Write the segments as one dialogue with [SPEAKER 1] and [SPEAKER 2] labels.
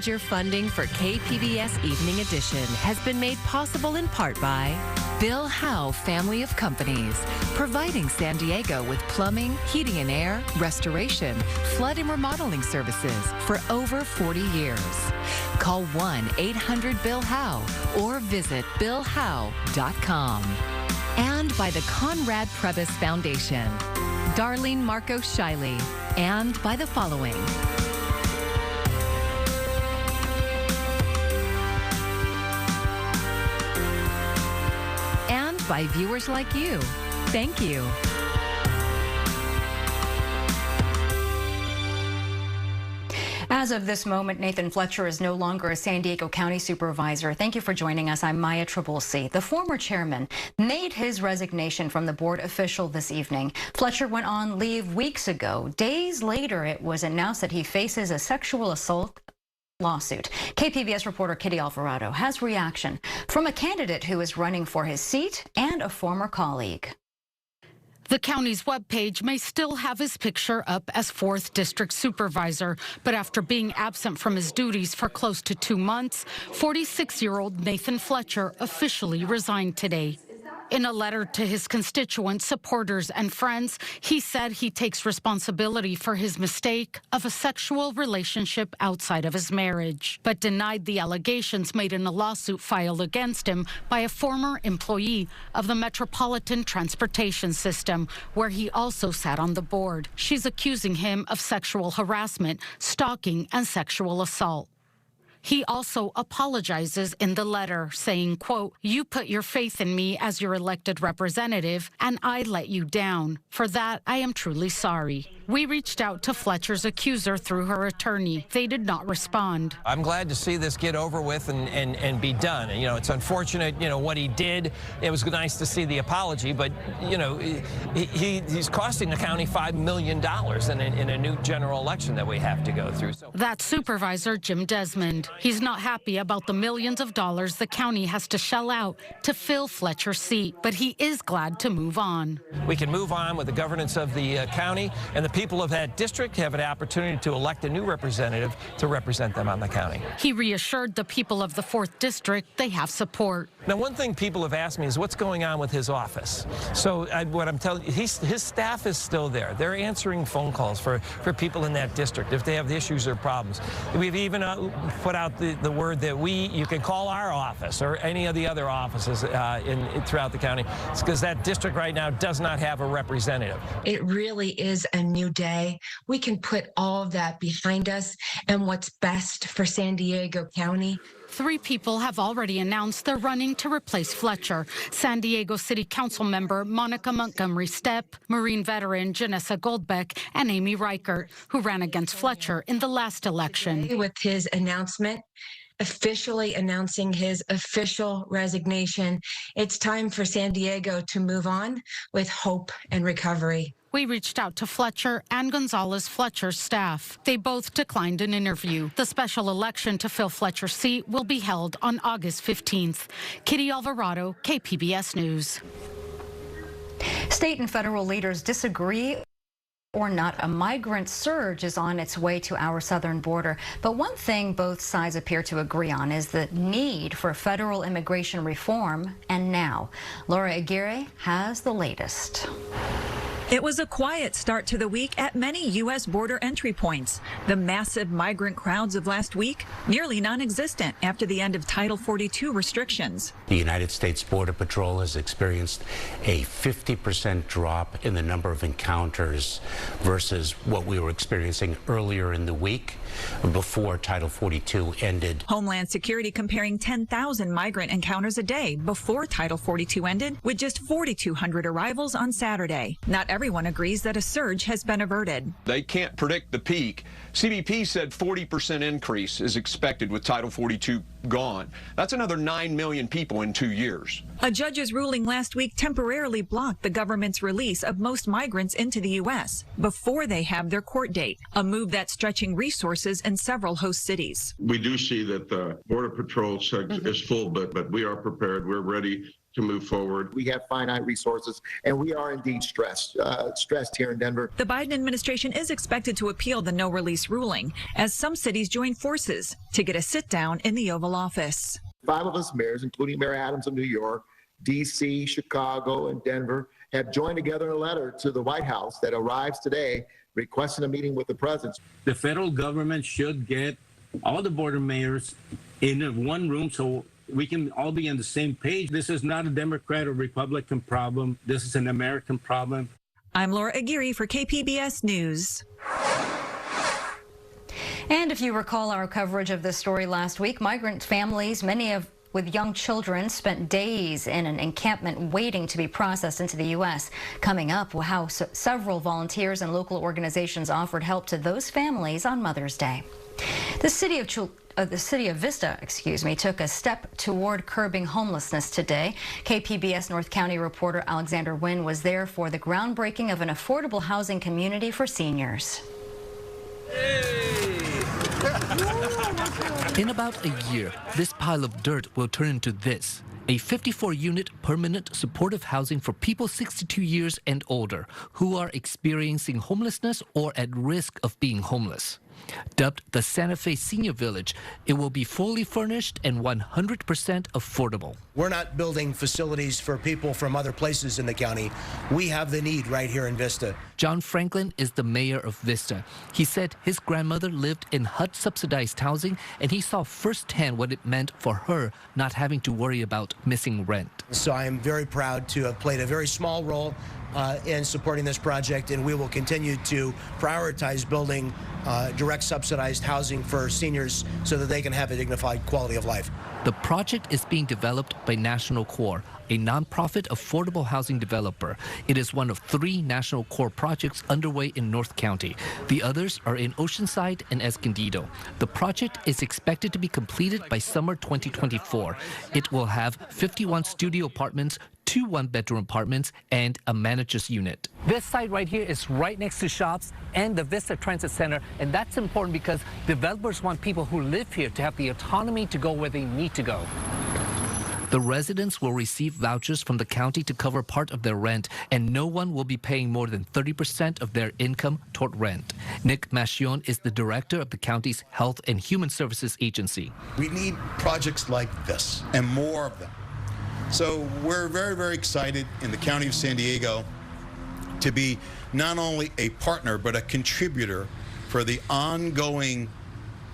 [SPEAKER 1] Major funding for KPBS Evening Edition has been made possible in part by Bill Howe Family of Companies, providing San Diego with plumbing, heating and air, restoration, flood and remodeling services for over 40 years. Call 1-800-BILL-HOWE or visit billhowe.com. And by the Conrad Prebys Foundation, Darlene Marco Shiley, and by the following. And by viewers like you. Thank you.
[SPEAKER 2] As of this moment, Nathan Fletcher is no longer a San Diego County Supervisor. Thank you for joining us. I'm Maya Trabulsi. The former chairman made his resignation from the board official this evening. Fletcher went on leave weeks ago. Days later, it was announced that he faces a sexual assault lawsuit. KPBS reporter Kitty Alvarado has reaction from a candidate who is running for his seat and a former colleague.
[SPEAKER 3] The county's webpage may still have his picture up as 4th District Supervisor, but after being absent from his duties for close to 2 months, 46-year-old Nathan Fletcher officially resigned today. In a letter to his constituents, supporters, and friends, he said he takes responsibility for his mistake of a sexual relationship outside of his marriage, but denied the allegations made in a lawsuit filed against him by a former employee of the Metropolitan Transportation System, where he also sat on the board. She's accusing him of sexual harassment, stalking, and sexual assault. He also apologizes in the letter, saying, quote, "You put your faith in me as your elected representative, and I let you down. For that, I am truly sorry." We reached out to Fletcher's accuser through her attorney. They did not respond.
[SPEAKER 4] I'm glad to see this get over with and be done. You know, it's unfortunate, what he did. It was nice to see the apology, but, he's costing the county $5 million in a new general election that we have to go through.
[SPEAKER 3] That's Supervisor Jim Desmond. He's not happy about the millions of dollars the county has to shell out to fill Fletcher's seat, but he is glad to move on.
[SPEAKER 4] We can move on with the governance of the county, and the people of that district have an opportunity to elect a new representative to represent them on the county.
[SPEAKER 3] He reassured the people of the 4th District they have support.
[SPEAKER 4] Now, one thing people have asked me is what's going on with his office. So what I'm telling you, his staff is still there. They're answering phone calls for people in that district if they have issues or problems. We've even put out the word that you can call our office or any of the other offices throughout the county, because that district right now does not have a representative.
[SPEAKER 5] It really is a new day. We can put all of that behind us and what's best for San Diego County.
[SPEAKER 3] 3 people have already announced they're running to replace Fletcher. San Diego City Council member Monica Montgomery Stepp, Marine veteran Janessa Goldbeck, and Amy Reichert, who ran against Fletcher in the last election.
[SPEAKER 5] With his announcement, officially announcing his official resignation, it's time for San Diego to move on with hope and recovery.
[SPEAKER 3] We reached out to Fletcher and Gonzalez Fletcher's staff. They both declined an interview. The special election to fill Fletcher's seat will be held on August 15th. Kitty Alvarado, KPBS News.
[SPEAKER 2] State and federal leaders disagree or not. A migrant surge is on its way to our southern border. But one thing both sides appear to agree on is the need for federal immigration reform. And now, Laura Aguirre has the latest.
[SPEAKER 6] It was a quiet start to the week at many U.S. border entry points. The massive migrant crowds of last week, nearly non-existent after the end of Title 42 restrictions.
[SPEAKER 7] The United States Border Patrol has experienced a 50% drop in the number of encounters versus what we were experiencing earlier in the week before Title 42 ended.
[SPEAKER 6] Homeland Security comparing 10,000 migrant encounters a day before Title 42 ended, with just 4,200 arrivals on Saturday. Not everyone agrees that a surge has been averted.
[SPEAKER 8] They can't predict the peak. CBP said 40% increase is expected with Title 42 gone. That's another 9 million people in 2 years.
[SPEAKER 6] A judge's ruling last week temporarily blocked the government's release of most migrants into the U.S. before they have their court date, a move that's stretching resources in several host cities.
[SPEAKER 9] We do see that the Border Patrol is full, but we are prepared. We're ready to move forward.
[SPEAKER 10] We have finite resources, and we are indeed stressed here in Denver.
[SPEAKER 6] The Biden administration is expected to appeal the no-release ruling as some cities join forces to get a sit-down in the Oval Office.
[SPEAKER 10] 5 of us mayors, including Mayor Adams of New York, D.C., Chicago, and Denver, have joined together in a letter to the White House that arrives today requesting a meeting with the president.
[SPEAKER 11] The federal government should get all the border mayors in one room so we can all be on the same page. This is not a Democrat or Republican problem. This is an American problem.
[SPEAKER 6] I'm Laura Aguirre for KPBS News.
[SPEAKER 2] And if you recall our coverage of this story last week, migrant families, with young children, spent days in an encampment waiting to be processed into the U.S. Coming up, how several volunteers and local organizations offered help to those families on Mother's Day. The city of Vista, took a step toward curbing homelessness today. KPBS North County reporter Alexander Nguyen was there for the groundbreaking of an affordable housing community for seniors.
[SPEAKER 12] In about a year, this pile of dirt will turn into this, a 54-unit permanent supportive housing for people 62 years and older who are experiencing homelessness or at risk of being homeless. Dubbed the Santa Fe Senior Village, it will be fully furnished and 100% affordable.
[SPEAKER 13] We're not building facilities for people from other places in the county. We have the need right here in Vista.
[SPEAKER 12] John Franklin is the mayor of Vista. He said his grandmother lived in HUD-subsidized housing, and he saw firsthand what it meant for her not having to worry about missing rent.
[SPEAKER 13] So I am very proud to have played a very small role in supporting this project, and we will continue to prioritize building direct subsidized housing for seniors so that they can have a dignified quality of life.
[SPEAKER 12] The project is being developed by National Core, a nonprofit affordable housing developer. It is one of 3 National Core projects underway in North County. The others are in Oceanside and Escondido. The project is expected to be completed by summer 2024. It will have 51 studio apartments, 2 one-bedroom apartments, and a manager's unit. This site right here is right next to shops and the Vista Transit Center, and that's important because developers want people who live here to have the autonomy to go where they need to go. The residents will receive vouchers from the county to cover part of their rent, and no one will be paying more than 30% of their income toward rent. Nick Machion is the director of the county's Health and Human Services Agency.
[SPEAKER 14] We need projects like this and more of them. So we're very, very excited in the County of San Diego to be not only a partner, but a contributor for the ongoing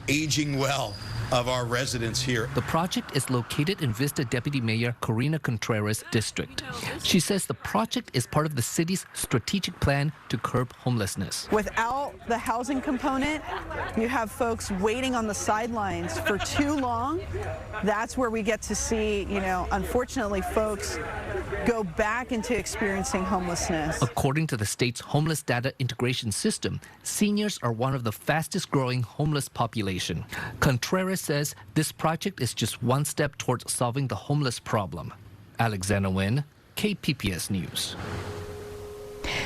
[SPEAKER 14] aging well of our residents here.
[SPEAKER 12] The project is located in Vista Deputy Mayor Corina Contreras' district. She says the project is part of the city's strategic plan to curb homelessness.
[SPEAKER 15] Without the housing component, you have folks waiting on the sidelines for too long. That's where we get to see, unfortunately, folks go back into experiencing homelessness.
[SPEAKER 12] According to the state's homeless data integration system, seniors are one of the fastest growing homeless population. Contreras says this project is just one step towards solving the homeless problem. Alexander Nguyen, KPBS News.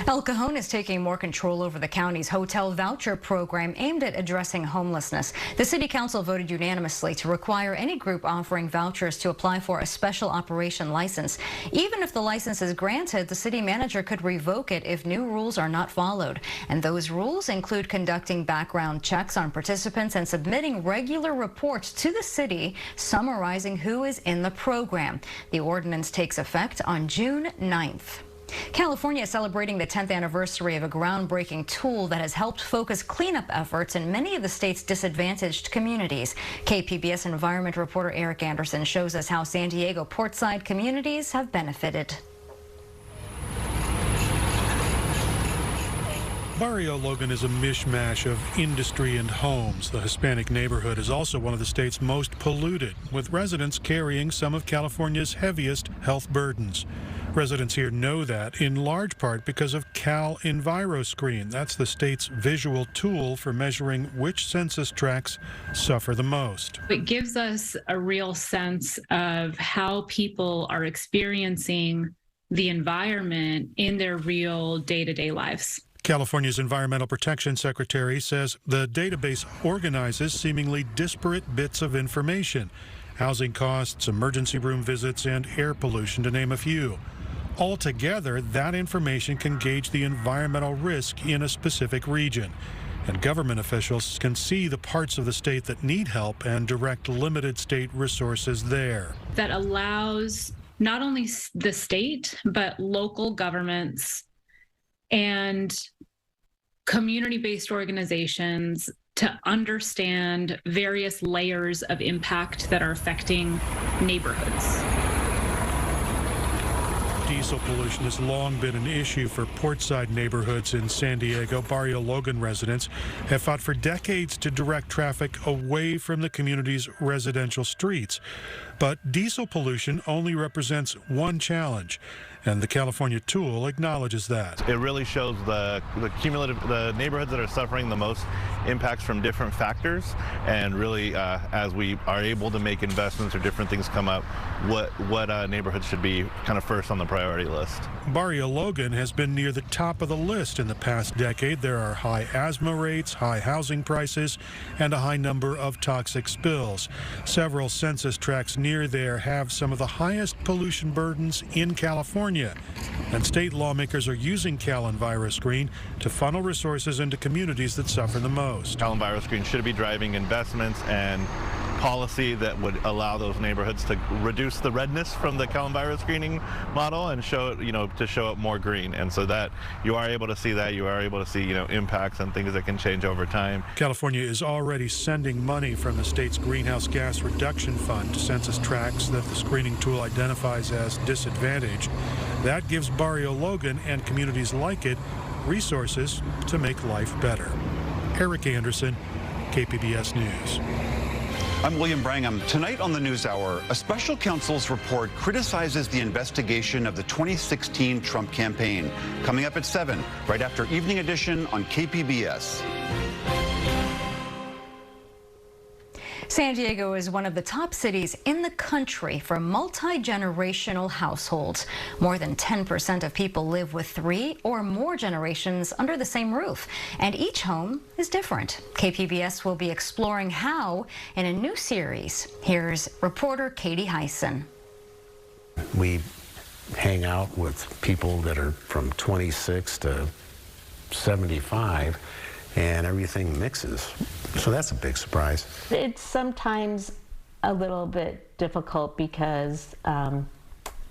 [SPEAKER 2] El Cajon is taking more control over the county's hotel voucher program aimed at addressing homelessness. The city council voted unanimously to require any group offering vouchers to apply for a special operation license. Even if the license is granted, the city manager could revoke it if new rules are not followed. And those rules include conducting background checks on participants and submitting regular reports to the city summarizing who is in the program. The ordinance takes effect on June 9th. California is celebrating the 10th anniversary of a groundbreaking tool that has helped focus cleanup efforts in many of the state's disadvantaged communities. KPBS environment reporter Eric Anderson shows us how San Diego portside communities have benefited.
[SPEAKER 16] Barrio Logan is a mishmash of industry and homes. The Hispanic neighborhood is also one of the state's most polluted, with residents carrying some of California's heaviest health burdens. Residents here know that in large part because of Cal EnviroScreen. That's the state's visual tool for measuring which census tracts suffer the most.
[SPEAKER 17] It gives us a real sense of how people are experiencing the environment in their real day-to-day lives.
[SPEAKER 16] California's Environmental Protection Secretary says the database organizes seemingly disparate bits of information housing costs, emergency room visits, and air pollution, to name a few. Altogether, that information can gauge the environmental risk in a specific region, and government officials can see the parts of the state that need help and direct limited state resources there.
[SPEAKER 17] That allows not only the state, but local governments and community-based organizations to understand various layers of impact that are affecting neighborhoods.
[SPEAKER 16] Diesel pollution has long been an issue for portside neighborhoods in San Diego. Barrio Logan residents have fought for decades to direct traffic away from the community's residential streets. But diesel pollution only represents one challenge, and the California tool acknowledges that.
[SPEAKER 9] It really shows the neighborhoods that are suffering the most impacts from different factors, and really as we are able to make investments or different things come up, what neighborhoods should be kind of first on the priority list.
[SPEAKER 16] Barrio Logan has been near the top of the list in the past decade. There are high asthma rates, high housing prices, and a high number of toxic spills. Several census tracts near there have some of the highest pollution burdens in California, and state lawmakers are using CalEnviroscreen to funnel resources into communities that suffer the most.
[SPEAKER 9] CalEnviroscreen should be driving investments and policy that would allow those neighborhoods to reduce the redness from the CalEnviro screening model and show it, to show it more green. And so that you are able to see that, you are able to see, impacts and things that can change over time.
[SPEAKER 16] California is already sending money from the state's greenhouse gas reduction fund to census tracts that the screening tool identifies as disadvantaged. That gives Barrio Logan and communities like it resources to make life better. Eric Anderson, KPBS News.
[SPEAKER 18] I'm William Brangham. Tonight on the NewsHour, a special counsel's report criticizes the investigation of the 2016 Trump campaign. Coming up at 7, right after Evening Edition on KPBS.
[SPEAKER 2] San Diego is one of the top cities in the country for multi-generational households. More than 10% of people live with 3 or more generations under the same roof, and each home is different. KPBS will be exploring how in a new series. Here's reporter Katie Hyson.
[SPEAKER 19] We hang out with people that are from 26 to 75, and everything mixes. So that's a big surprise.
[SPEAKER 20] It's sometimes a little bit difficult because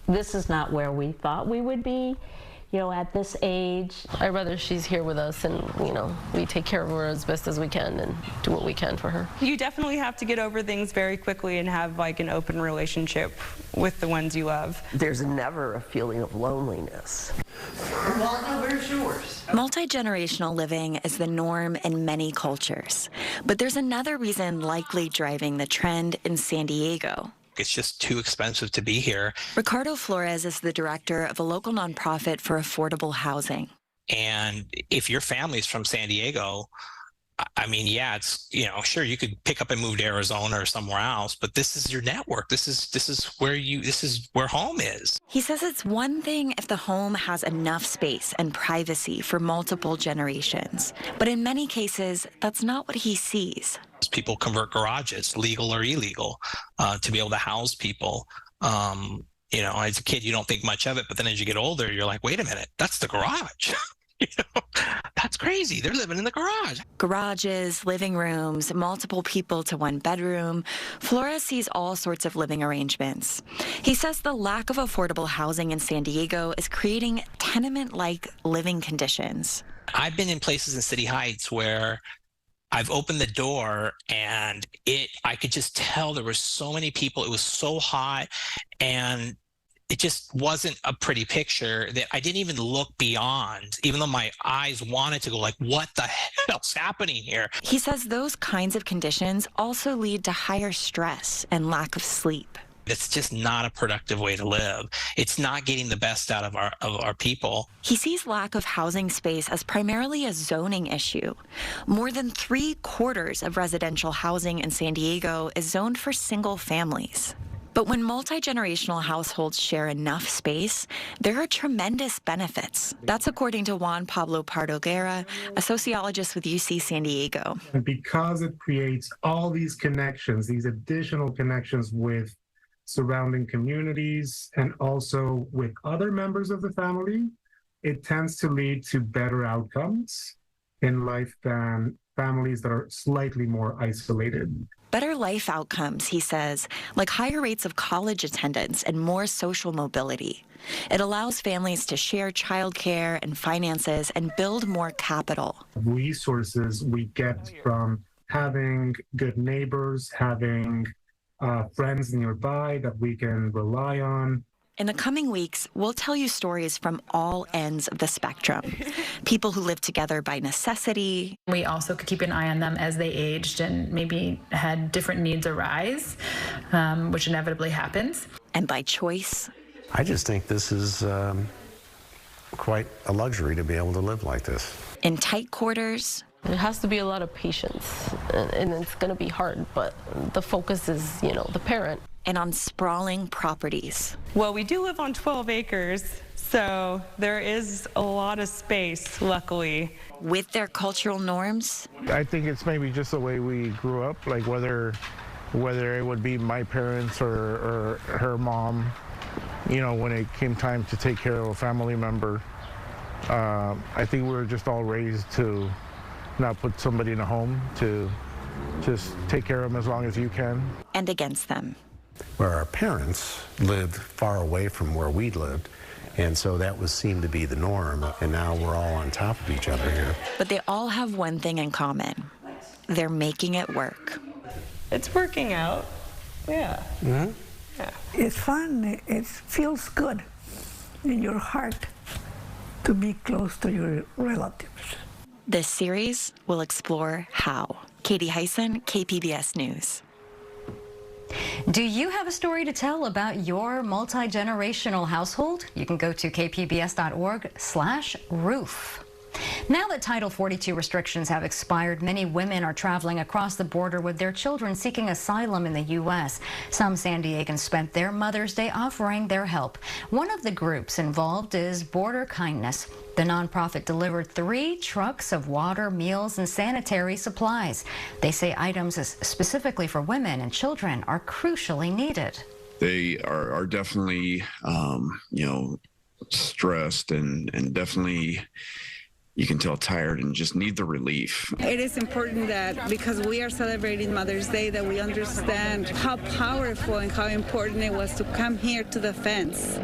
[SPEAKER 20] this is not where we thought we would be, at this age.
[SPEAKER 21] I'd rather she's here with us and, we take care of her as best as we can and do what we can for her.
[SPEAKER 22] You definitely have to get over things very quickly and have an open relationship with the ones you love.
[SPEAKER 23] There's never a feeling of loneliness.
[SPEAKER 24] Where's yours? Multi-generational living is the norm in many cultures, but there's another reason likely driving the trend in San Diego.
[SPEAKER 25] It's just too expensive to be here.
[SPEAKER 24] Ricardo Flores is the director of a local nonprofit for affordable housing.
[SPEAKER 25] And if your family's from San Diego, it's, sure, you could pick up and move to Arizona or somewhere else, but this is your network. This is where home is.
[SPEAKER 24] He says it's one thing if the home has enough space and privacy for multiple generations, but in many cases, that's not what he sees.
[SPEAKER 25] People convert garages, legal or illegal, to be able to house people. As a kid, you don't think much of it, but then as you get older, you're like, wait a minute, that's the garage. That's crazy. They're living in the garage.
[SPEAKER 24] Garages, living rooms, multiple people to one bedroom. Flores sees all sorts of living arrangements. He says the lack of affordable housing in San Diego is creating tenement-like living conditions.
[SPEAKER 25] I've been in places in City Heights where I've opened the door and I could just tell there were so many people. It was so hot and it just wasn't a pretty picture that I didn't even look beyond, even though my eyes wanted to go what the hell's happening here?
[SPEAKER 24] He says those kinds of conditions also lead to higher stress and lack of sleep.
[SPEAKER 25] It's just not a productive way to live. It's not getting the best out of our people.
[SPEAKER 24] He sees lack of housing space as primarily a zoning issue. More than 3/4 of residential housing in San Diego is zoned for single families. But when multi-generational households share enough space, there are tremendous benefits. That's according to Juan Pablo Pardo Guerra, a sociologist with UC San Diego.
[SPEAKER 1] And because it creates all these connections, these additional connections with surrounding communities and also with other members of the family, it tends to lead to better outcomes in life than families that are slightly more isolated.
[SPEAKER 24] Better life outcomes, he says, like higher rates of college attendance and more social mobility. It allows families to share childcare and finances and build more capital.
[SPEAKER 1] Resources we get from having good neighbors, having friends nearby that we can rely on.
[SPEAKER 24] In the coming weeks, we'll tell you stories from all ends of the spectrum. People who live together by necessity.
[SPEAKER 3] We also could keep an eye on them as they aged and maybe had different needs arise, which inevitably happens.
[SPEAKER 24] And by choice.
[SPEAKER 19] I just think this is quite a luxury to be able to live like this.
[SPEAKER 24] In tight quarters.
[SPEAKER 21] There has to be a lot of patience, and it's going to be hard, but the focus is, the parent.
[SPEAKER 24] And on sprawling properties.
[SPEAKER 22] Well, we do live on 12 acres, so there is a lot of space, luckily.
[SPEAKER 24] With their cultural norms.
[SPEAKER 4] I think it's maybe just the way we grew up, like whether it would be my parents or her mom, when it came time to take care of a family member. I think we were just all raised to not put somebody in a home, to just take care of them as long as you can.
[SPEAKER 24] And against them.
[SPEAKER 19] Where our parents lived far away from where we lived, and so that seemed to be the norm, and now we're all on top of each other here.
[SPEAKER 24] But they all have one thing in common. They're making it work.
[SPEAKER 22] It's working out. Yeah.
[SPEAKER 19] Mm-hmm.
[SPEAKER 22] Yeah.
[SPEAKER 5] It's fun. It feels good in your heart to be close to your relatives.
[SPEAKER 24] This series will explore how. Katie Hyson, KPBS News. Do you have a story to tell about your multi-generational household? You can go to kpbs.org/roof. Now that Title 42 restrictions have expired, many women are traveling across the border with their children seeking asylum in the U.S. Some San Diegans spent their Mother's Day offering their help. One of the groups involved is Border Kindness. The nonprofit delivered 3 trucks of water, meals, and sanitary supplies. They say items specifically for women and children are crucially needed.
[SPEAKER 7] They are definitely, stressed and definitely, you can tell, tired and just need the relief.
[SPEAKER 26] It is important that because we are celebrating Mother's Day, that we understand how powerful and how important it was to come here to the fence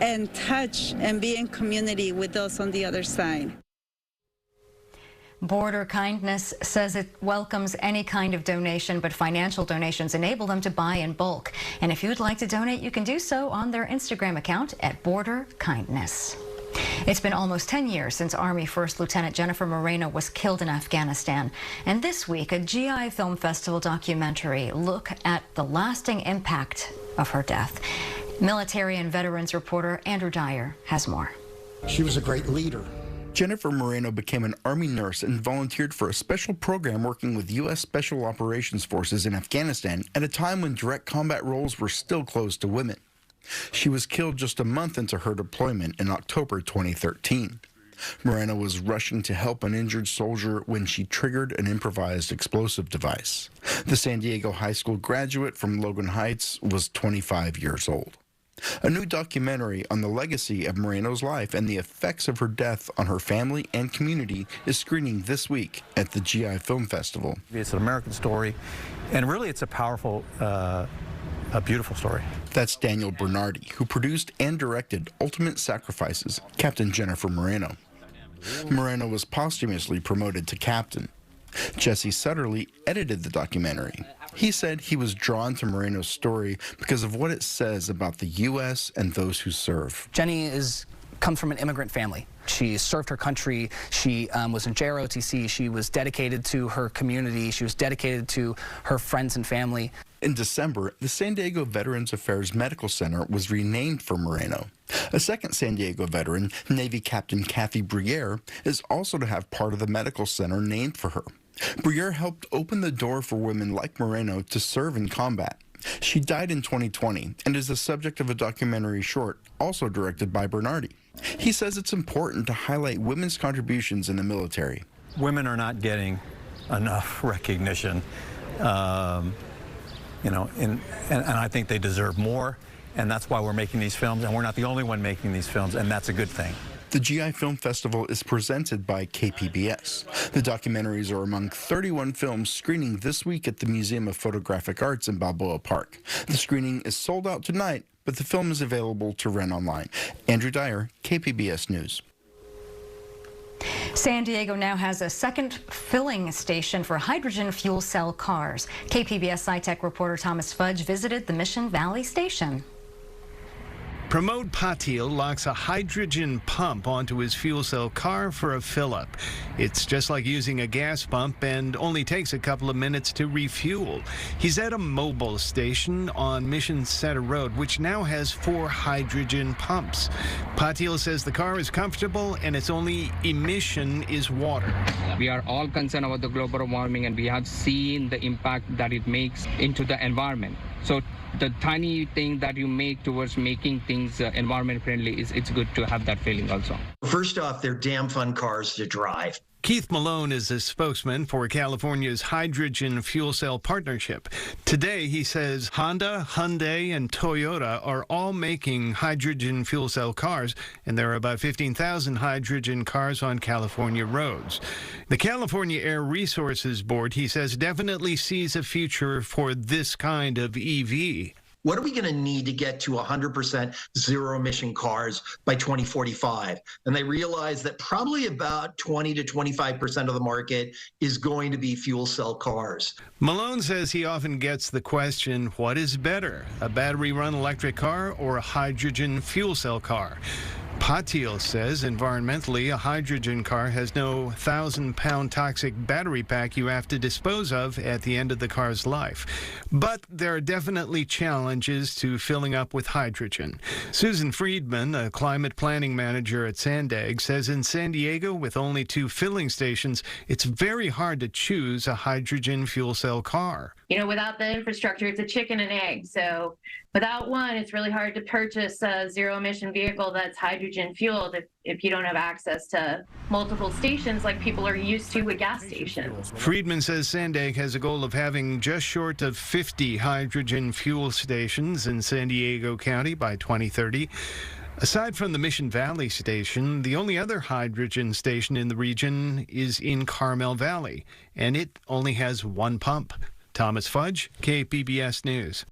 [SPEAKER 26] and touch and be in community with those on the other side.
[SPEAKER 2] Border Kindness says it welcomes any kind of donation, but financial donations enable them to buy in bulk. And if you'd like to donate, you can do so on their Instagram account at Border Kindness. It's been almost 10 years since Army First Lieutenant Jennifer Moreno was killed in Afghanistan. And this week, a GI Film Festival documentary look at the lasting impact of her death. Military and veterans reporter Andrew Dyer has more.
[SPEAKER 27] She was a great leader.
[SPEAKER 28] Jennifer Moreno became an Army nurse and volunteered for a special program working with U.S. Special Operations Forces in Afghanistan at a time when direct combat roles were still closed to women. She was killed just a month into her deployment in October 2013. Moreno was rushing to help an injured soldier when she triggered an improvised explosive device. The San Diego High School graduate from Logan Heights was 25 years old. A new documentary on the legacy of Moreno's life and the effects of her death on her family and community is screening this week at the GI Film Festival.
[SPEAKER 29] It's an American story, and really it's a powerful, a beautiful story.
[SPEAKER 28] That's Daniel Bernardi, who produced and directed Ultimate Sacrifices, Captain Jennifer Moreno. Moreno was posthumously promoted to captain. Jesse Sutterly edited the documentary. He said he was drawn to Moreno's story because of what it says about the U.S. and those who serve.
[SPEAKER 30] Jenny comes from an immigrant family. She served her country. She was in JROTC. She was dedicated to her community. She was dedicated to her friends and family.
[SPEAKER 28] In December, the San Diego Veterans Affairs Medical Center was renamed for Moreno. A second San Diego veteran, Navy Captain Kathy Briere, is also to have part of the medical center named for her. Briere helped open the door for women like Moreno to serve in combat. She died in 2020 and is the subject of a documentary short, also directed by Bernardi. He says it's important to highlight women's contributions in the military.
[SPEAKER 29] Women are not getting enough recognition, and I think they deserve more, and that's why we're making these films, and we're not the only one making these films, and that's a good thing.
[SPEAKER 28] The GI Film Festival is presented by KPBS. The documentaries are among 31 films screening this week at the Museum of Photographic Arts in Balboa Park. The screening is sold out tonight, but the film is available to rent online. Andrew Dyer, KPBS News.
[SPEAKER 2] San Diego now has a second filling station for hydrogen fuel cell cars. KPBS SciTech reporter Thomas Fudge visited the Mission Valley station.
[SPEAKER 6] Pramod Patil locks a hydrogen pump onto his fuel cell car for a fill-up. It's just like using a gas pump and only takes a couple of minutes to refuel. He's at a mobile station on Mission Center Road, which now has 4 hydrogen pumps. Patil says the car is comfortable and its only emission is water.
[SPEAKER 8] We are all concerned about the global warming, and we have seen the impact that it makes into the environment. So the tiny thing that you make towards making things environment friendly, it's good to have that feeling also.
[SPEAKER 9] First off, they're damn fun cars to drive.
[SPEAKER 6] Keith Malone is a spokesman for California's Hydrogen Fuel Cell Partnership. Today, he says Honda, Hyundai, and Toyota are all making hydrogen fuel cell cars, and there are about 15,000 hydrogen cars on California roads. The California Air Resources Board, he says, definitely sees a future for this kind of EV.
[SPEAKER 9] What are we going to need to get to 100% zero-emission cars by 2045? And they realize that probably about 20 to 25% of the market is going to be fuel cell cars.
[SPEAKER 6] Malone says he often gets the question, what is better, a battery-run electric car or a hydrogen fuel cell car? Patil says environmentally, a hydrogen car has no 1,000-pound toxic battery pack you have to dispose of at the end of the car's life. But there are definitely challenges to filling up with hydrogen. Susan Friedman, a climate planning manager at Sandag, says in San Diego, with only 2 filling stations, it's very hard to choose a hydrogen fuel cell car.
[SPEAKER 10] You know, without the infrastructure, it's a chicken and egg. So without one, it's really hard to purchase a zero-emission vehicle that's hydrogen fueled if you don't have access to multiple stations like people are used to with gas stations.
[SPEAKER 6] Friedman says Sandag has a goal of having just short of 50 hydrogen fuel stations in San Diego County by 2030. Aside from the Mission Valley station, the only other hydrogen station in the region is in Carmel Valley, and it only has 1 pump. Thomas Fudge, KPBS News.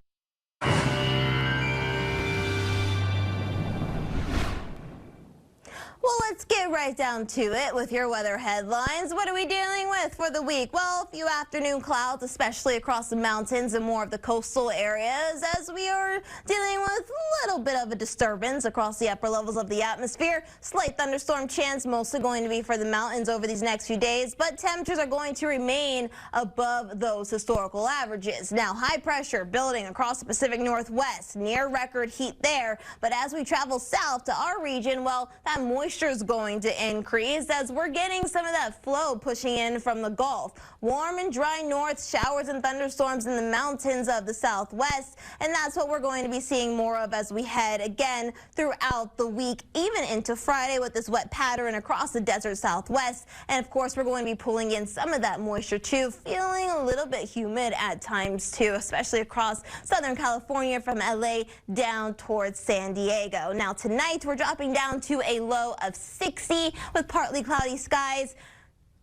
[SPEAKER 11] Well, let's get right down to it with your weather headlines. What are we dealing with for the week? Well, a few afternoon clouds, especially across the mountains and more of the coastal areas, as we are dealing with a little bit of a disturbance across the upper levels of the atmosphere. Slight thunderstorm chance, mostly going to be for the mountains over these next few days, but temperatures are going to remain above those historical averages. Now, high pressure building across the Pacific Northwest, near record heat there, but as we travel south to our region, well, that moisture is going to increase as we're getting some of that flow pushing in from the Gulf. Warm and dry north, showers and thunderstorms in the mountains of the southwest, and that's what we're going to be seeing more of as we head again throughout the week, even into Friday with this wet pattern across the desert southwest. And of course, we're going to be pulling in some of that moisture too, feeling a little bit humid at times too, especially across Southern California from LA down towards San Diego. Now tonight, we're dropping down to a low of 60 with partly cloudy skies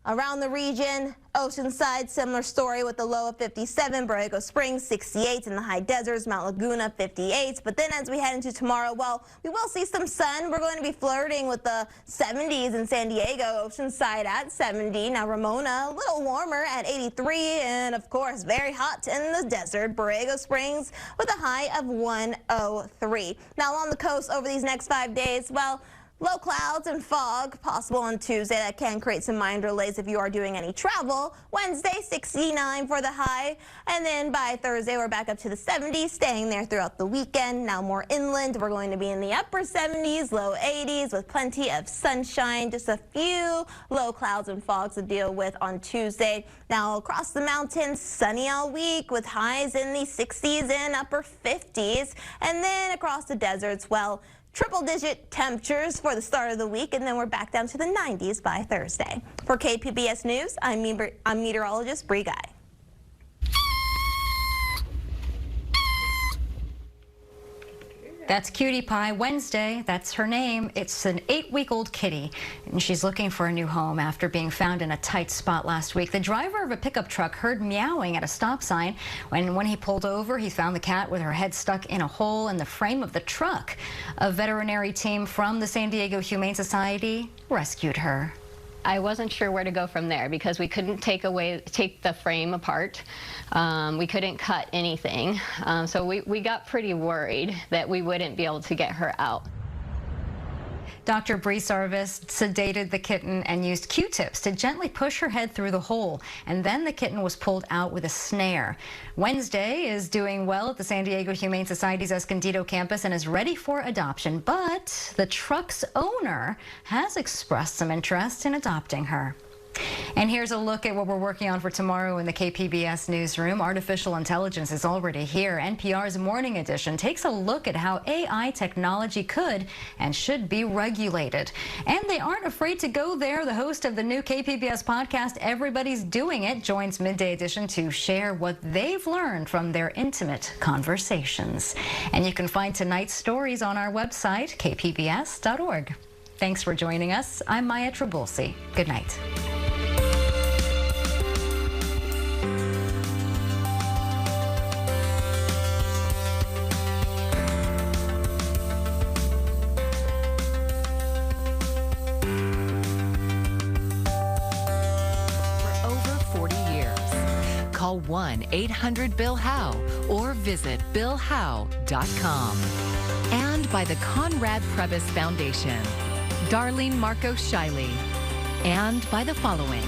[SPEAKER 11] around the region. Oceanside, similar story with the low of 57, Borrego Springs 68, in the high deserts, Mount Laguna 58. But then as we head into tomorrow, well, we will see some sun. We're going to be flirting with the 70s in San Diego, Oceanside at 70. Now Ramona, a little warmer at 83, and of course very hot in the desert, Borrego Springs with a high of 103. Now along the coast over these next 5 days, well, Low clouds and fog possible on Tuesday. That can create some minor delays if you are doing any travel. Wednesday, 69 for the high. And then by Thursday, we're back up to the 70s, staying there throughout the weekend. Now more inland, we're going to be in the upper 70s, low 80s with plenty of sunshine. Just a few low clouds and fogs to deal with on Tuesday. Now across the mountains, sunny all week with highs in the 60s and upper 50s. And then across the deserts, well, triple-digit temperatures for the start of the week, and then we're back down to the 90s by Thursday. For KPBS News, I'm meteorologist Bree Guy.
[SPEAKER 2] That's Cutie Pie Wednesday. That's her name. It's an 8-week-old kitty, and she's looking for a new home after being found in a tight spot last week. The driver of a pickup truck heard meowing at a stop sign. When he pulled over, he found the cat with her head stuck in a hole in the frame of the truck. A veterinary team from the San Diego Humane Society rescued her.
[SPEAKER 12] I wasn't sure where to go from there because we couldn't take the frame apart. We couldn't cut anything. So we got pretty worried that we wouldn't be able to get her out.
[SPEAKER 2] Dr. Bree Sarvis sedated the kitten and used Q-tips to gently push her head through the hole, and then the kitten was pulled out with a snare. Wednesday is doing well at the San Diego Humane Society's Escondido campus and is ready for adoption, but the truck's owner has expressed some interest in adopting her. And here's a look at what we're working on for tomorrow in the KPBS newsroom. Artificial intelligence is already here. NPR's Morning Edition takes a look at how AI technology could and should be regulated. And they aren't afraid to go there. The host of the new KPBS podcast, Everybody's Doing It, joins Midday Edition to share what they've learned from their intimate conversations. And you can find tonight's stories on our website, kpbs.org. Thanks for joining us. I'm Maya Trabulsi. Good night.
[SPEAKER 13] Call 1-800-BILL-HOW or visit BillHow.com. And by the Conrad Prebys Foundation, Darlene Marco Shiley, and by the following.